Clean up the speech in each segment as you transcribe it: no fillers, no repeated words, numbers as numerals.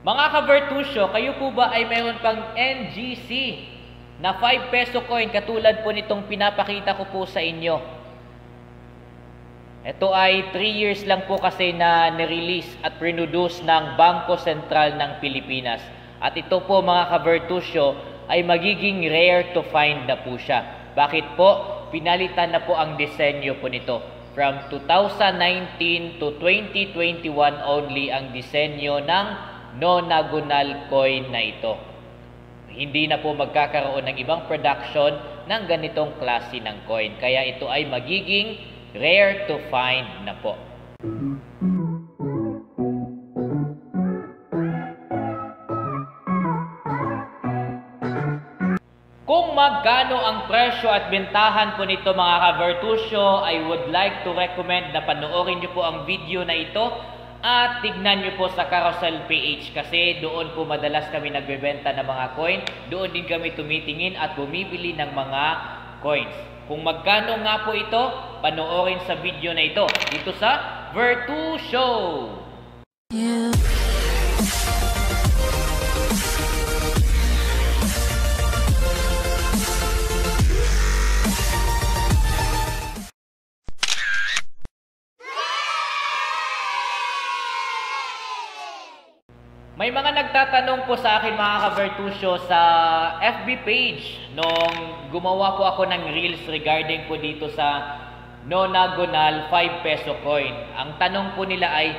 Mga ka-Vertusio, kayo po ba ay mayroon pang NGC na 5 peso coin katulad po nitong pinapakita ko po sa inyo? Ito ay 3 years lang po kasi na nirelease at produce ng Bangko Sentral ng Pilipinas. At ito po mga ka-Vertusio ay magiging rare to find na po siya. Bakit po? Pinalitan na po ang disenyo po nito. From 2019 to 2021 only ang disenyo ng nonagonal coin na ito. Hindi na po magkakaroon ng ibang production ng ganitong klase ng coin. Kaya ito ay magiging rare to find na po. Kung magkano ang presyo at bentahan po nito mga ka-Vertusio, I would like to recommend na panoorin nyo po ang video na ito at tignan nyo po sa Carousel PH kasi doon po madalas kami nagbebenta ng mga coin. Doon din kami tumitingin at bumibili ng mga coins. Kung magkano nga po ito, panoorin sa video na ito dito sa Vertusio. Yeah. May mga nagtatanong po sa akin mga ka-Vertusio sa FB page nung gumawa po ako ng reels regarding po dito sa nonagonal 5 peso coin. Ang tanong po nila ay,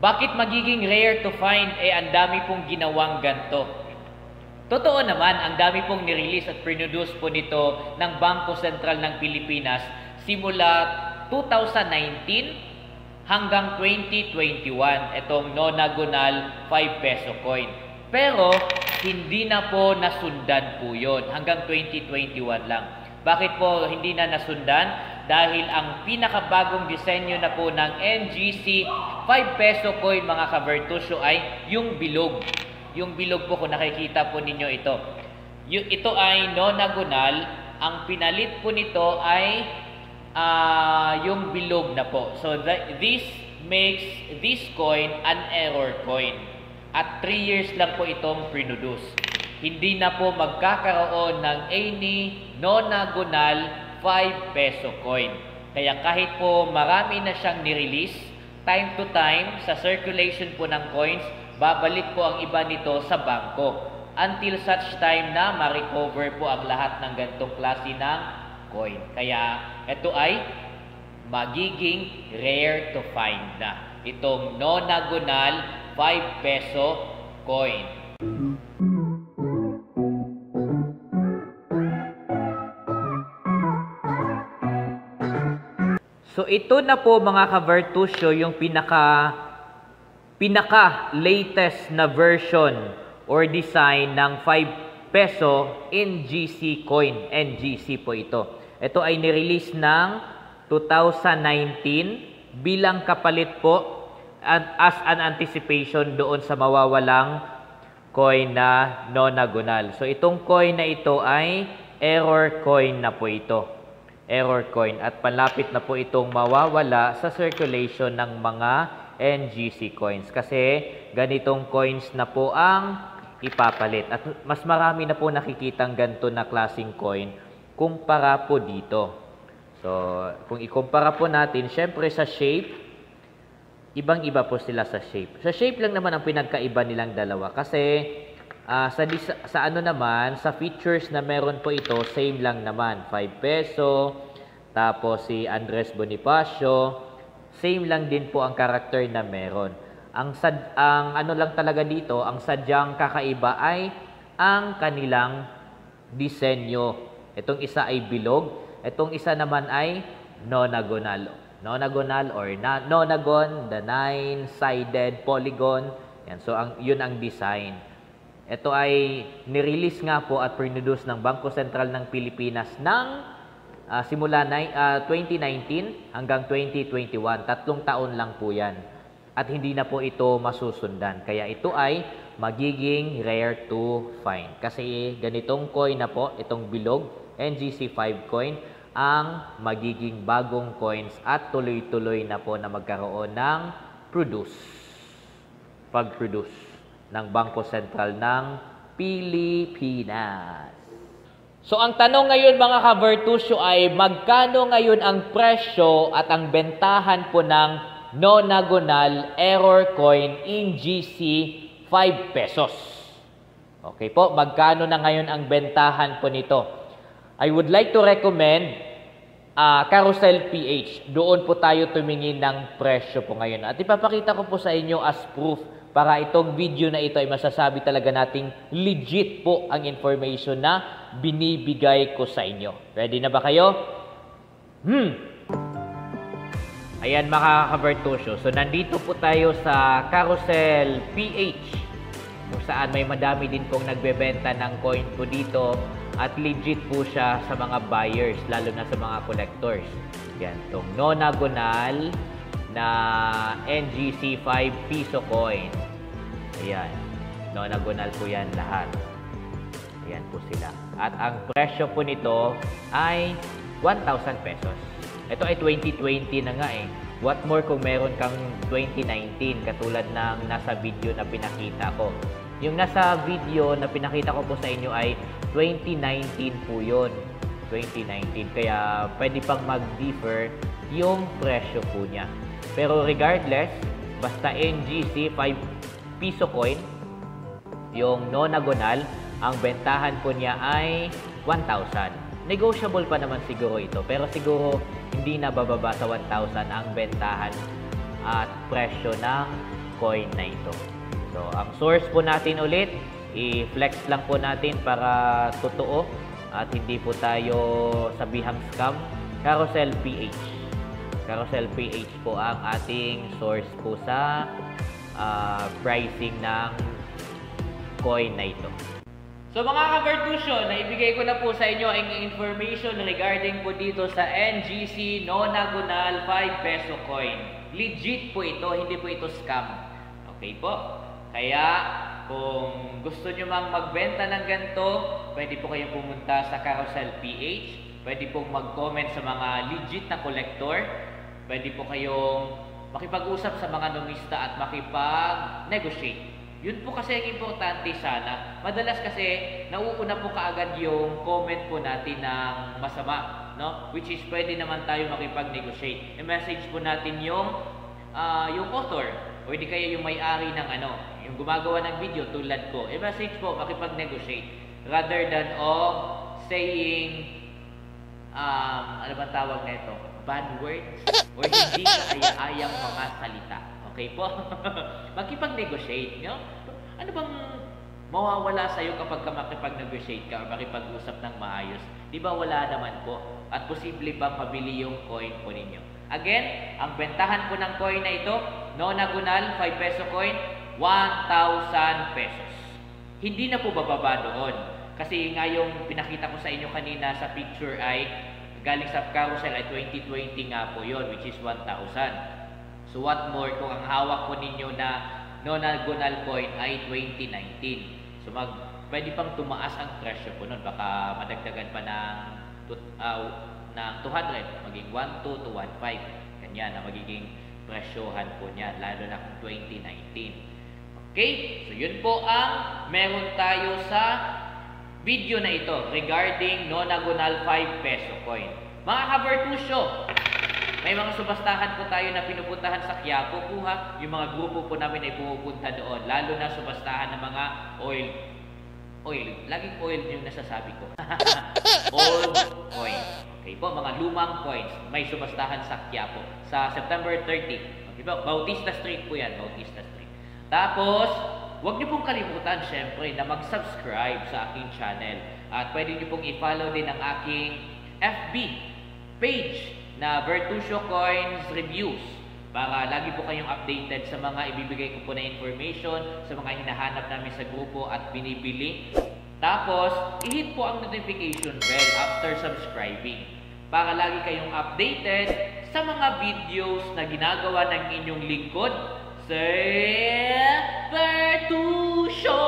bakit magiging rare to find ang dami pong ginawang ganto? Totoo naman, ang dami pong nirelease at produce po nito ng Bangko Sentral ng Pilipinas simula 2019 hanggang 2021, itong nonagonal 5 peso coin. Pero, hindi na po nasundan po yun. Hanggang 2021 lang. Bakit po hindi na nasundan? Dahil ang pinakabagong disenyo na po ng NGC 5 peso coin, mga ka-Vertusio, ay yung bilog. Yung bilog po, kung nakikita po ninyo ito. Ito ay nonagonal. Ang pinalit po nito ay yung bilog na po. So this makes this coin an error coin. At 3 years lang po itong produce. Hindi na po magkakaroon ng any nonagonal 5 peso coin. Kaya kahit po marami na siyang nirelease, time to time sa circulation po ng coins, babalik po ang iba nito sa bangko. Until such time na ma-recover po ang lahat ng ganitong klase ng coin. Kaya ito ay magiging rare to find na itong nonagonal 5 peso coin. So ito na po mga ka-Vertusio yung pinaka latest na version or design ng 5 peso NGC coin. NGC po ito. Ito ay nirelease ng 2019 bilang kapalit po as an anticipation doon sa mawawalang coin na nonagonal. So itong coin na ito ay error coin na po ito. Error coin at palapit na po itong mawawala sa circulation ng mga NGC coins kasi ganitong coins na po ang ipapalit. At mas marami na po nakikitang ganito na klaseng coin kumpara po dito. So, kung ikumpara po natin, syempre sa shape, ibang-iba po sila sa shape. Sa shape lang naman ang pinagkaiba nilang dalawa. Kasi, sa ano naman, sa features na meron po ito, same lang naman. 5 peso, tapos si Andres Bonifacio, same lang din po ang character na meron. Ang ano lang talaga dito, ang sadyang kakaiba ay ang kanilang disenyo. Itong isa ay bilog, itong isa naman ay nonagonal. Nonagonal or nonagon, the 9-sided polygon. Yan. So, yun ang design. Ito ay nirelease nga po at produce ng Bangko Sentral ng Pilipinas ng simula 2019 hanggang 2021. 3 taon lang po yan. At hindi na po ito masusundan. Kaya ito ay magiging rare to find. Kasi ganitong coin na po, itong bilog, NGC 5 coin, ang magiging bagong coins at tuloy-tuloy na po na magkaroon ng pag-produce. ng Bangko Sentral ng Pilipinas. So ang tanong ngayon mga ka-Virtusyo ay magkano ngayon ang presyo at ang bentahan po ng nonagonal error coin in GC 5 pesos? Okay po, magkano na ngayon ang bentahan po nito? I would like to recommend Carousel PH. Doon po tayo tumingin ng presyo po ngayon. At ipapakita ko po sa inyo as proof para itong video na ito ay masasabi talaga nating legit po ang information na binibigay ko sa inyo. Ready na ba kayo? Ayan mga ka-Virtusyo. So nandito po tayo sa Carousel PH kung saan may madami din pong nagbebenta ng coin po dito at legit po siya sa mga buyers lalo na sa mga collectors. Yan, itong nonagonal na NGC 5 piso coin. Ayan. Nonagonal po yan lahat. Ayan po sila. At ang presyo po nito ay 1,000 pesos. Ito ay 2020 na nga eh. What more kung meron kang 2019 katulad ng nasa video na pinakita ko. Yung nasa video na pinakita ko po sa inyo ay 2019 po yun. 2019. Kaya pwede pang mag-differ yung presyo po niya. Pero regardless, basta NGC 5 piso coin, yung nonagonal, ang bentahan po niya ay 1,000. Negotiable pa naman siguro ito, pero siguro hindi na bababa sa 1,000 ang bentahan at presyo ng coin na ito. So, ang source po natin ulit, i-flex lang po natin para totoo at hindi po tayo sabihang scam. Carousel PH. Carousel PH po ang ating source po sa pricing ng coin na ito. So mga ka-Virtusyo, naibigay ko na po sa inyo ang information regarding po dito sa NGC nonagonal 5 peso coin. Legit po ito, hindi po ito scam. Okay po? Kaya kung gusto nyo mang magbenta ng ganito, pwede po kayong pumunta sa Carousel PH. Pwede pong mag-comment sa mga legit na collector. Pwede po kayong makipag-usap sa mga nomista at makipag-negotiate. Yun po kasi ang importante sana. Madalas kasi nauuna po kaagad yung comment po natin ng masama, no? Which is pwede naman tayo makipag-negotiate. I-message po natin yung author o hindi kaya yung may-ari ng yung gumagawa ng video tulad ko. I-message po, makipag-negotiate rather than saying ano ba tawag na ito? Bad words or hindi kaaya-ayang mga salita. Okay po? Makipag-negotiate, no? Ano bang mawawala sa'yo kapag makipag-negotiate ka o makipag-usap ng maayos? Di ba wala naman po? At posible bang mabili yung coin po ninyo? Again, ang bentahan po ng coin na ito, nonagonal 5 peso coin, 1,000 pesos. Hindi na po bababa doon. Kasi nga yung pinakita ko sa inyo kanina sa picture ay galing sa Carousel ay 2020 nga po yun, which is 1,000. So what more kung ang hawak po ninyo na nonagonal coin ay 2019. So pwede pang tumaas ang presyo po nun. Baka madagdagan pa ng 200, maging 1,200 to 1,500. Ganyan na magiging presyohan po niya, lalo na kung 2019. Okay? So yun po ang meron tayo sa video na ito regarding nonagonal 5 peso coin. Mga ka-Virtusyo, may mga subastahan po tayo na pinupuntahan sa Quiapo po ha. Yung mga grupo po namin ay pumupunta doon. Lalo na subastahan ng mga oil. Laging oil yung nasasabi ko. Old coins. Okay po, mga lumang coins. May subastahan sa Quiapo. Sa September 30. Okay po, Bautista Street po yan. Bautista Street. Tapos, huwag niyo pong kalimutan, syempre, na mag-subscribe sa aking channel. At pwede niyo pong i-follow din ang aking FB page na Virtusyo Coins Reviews para lagi po kayong updated sa mga ibibigay ko po na information, sa mga hinahanap namin sa grupo at binibili. Tapos, i-hit po ang notification bell after subscribing para lagi kayong updated sa mga videos na ginagawa ng inyong lingkod, Sir Virtusyo!